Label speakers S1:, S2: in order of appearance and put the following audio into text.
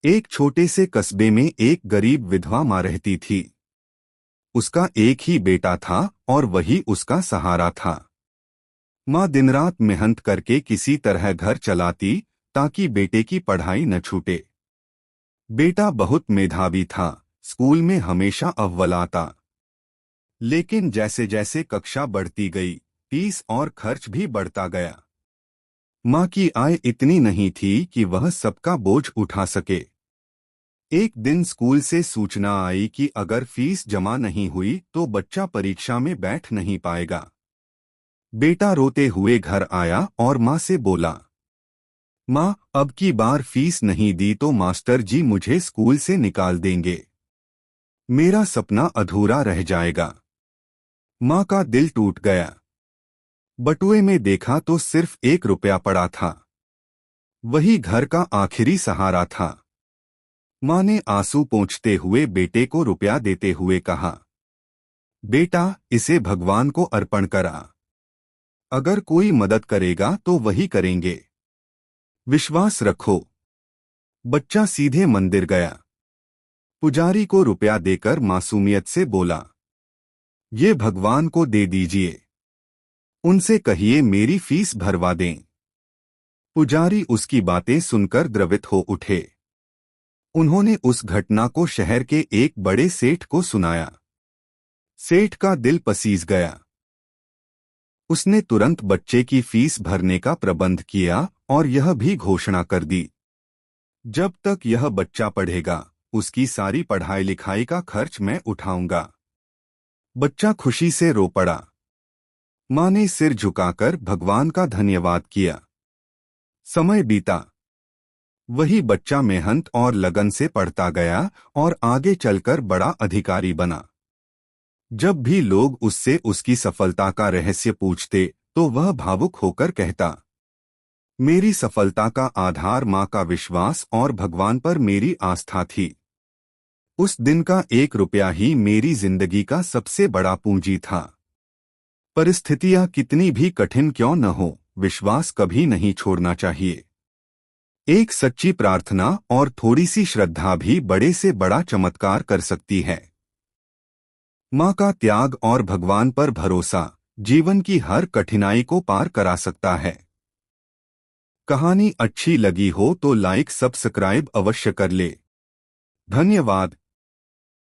S1: एक छोटे से कस्बे में एक गरीब विधवा माँ रहती थी। उसका एक ही बेटा था और वही उसका सहारा था। माँ दिन रात मेहनत करके किसी तरह घर चलाती ताकि बेटे की पढ़ाई न छूटे। बेटा बहुत मेधावी था, स्कूल में हमेशा अव्वल आता। लेकिन जैसे जैसे कक्षा बढ़ती गई, फीस और खर्च भी बढ़ता गया। माँ की आय इतनी नहीं थी कि वह सबका बोझ उठा सके। एक दिन स्कूल से सूचना आई कि अगर फीस जमा नहीं हुई तो बच्चा परीक्षा में बैठ नहीं पाएगा। बेटा रोते हुए घर आया और माँ से बोला, माँ, अब की बार फीस नहीं दी तो मास्टर जी मुझे स्कूल से निकाल देंगे। मेरा सपना अधूरा रह जाएगा। माँ का दिल टूट गया। बटुए में देखा तो सिर्फ 1 रुपया पड़ा था। वही घर का आखिरी सहारा था। माँ ने आंसू पोंछते हुए बेटे को रुपया देते हुए कहा, बेटा, इसे भगवान को अर्पण करा। अगर कोई मदद करेगा तो वही करेंगे। विश्वास रखो। बच्चा सीधे मंदिर गया। पुजारी को रुपया देकर मासूमियत से बोला, ये भगवान को दे दीजिए। उनसे कहिए मेरी फीस भरवा दें। पुजारी उसकी बातें सुनकर द्रवित हो उठे। उन्होंने उस घटना को शहर के एक बड़े सेठ को सुनाया। सेठ का दिल पसीज गया। उसने तुरंत बच्चे की फीस भरने का प्रबंध किया और यह भी घोषणा कर दी, जब तक यह बच्चा पढ़ेगा उसकी सारी पढ़ाई लिखाई का खर्च मैं उठाऊंगा। बच्चा खुशी से रो पड़ा। माँ ने सिर झुकाकर भगवान का धन्यवाद किया। समय बीता। वही बच्चा मेहनत और लगन से पढ़ता गया और आगे चलकर बड़ा अधिकारी बना। जब भी लोग उससे उसकी सफलता का रहस्य पूछते तो वह भावुक होकर कहता, मेरी सफलता का आधार माँ का विश्वास और भगवान पर मेरी आस्था थी। उस दिन का 1 रुपया ही मेरी जिंदगी का सबसे बड़ा पूंजी था। परिस्थितियां कितनी भी कठिन क्यों न हो, विश्वास कभी नहीं छोड़ना चाहिए। एक सच्ची प्रार्थना और थोड़ी सी श्रद्धा भी बड़े से बड़ा चमत्कार कर सकती है। माँ का त्याग और भगवान पर भरोसा जीवन की हर कठिनाई को पार करा सकता है। कहानी अच्छी लगी हो तो लाइक सब्सक्राइब अवश्य कर ले। धन्यवाद।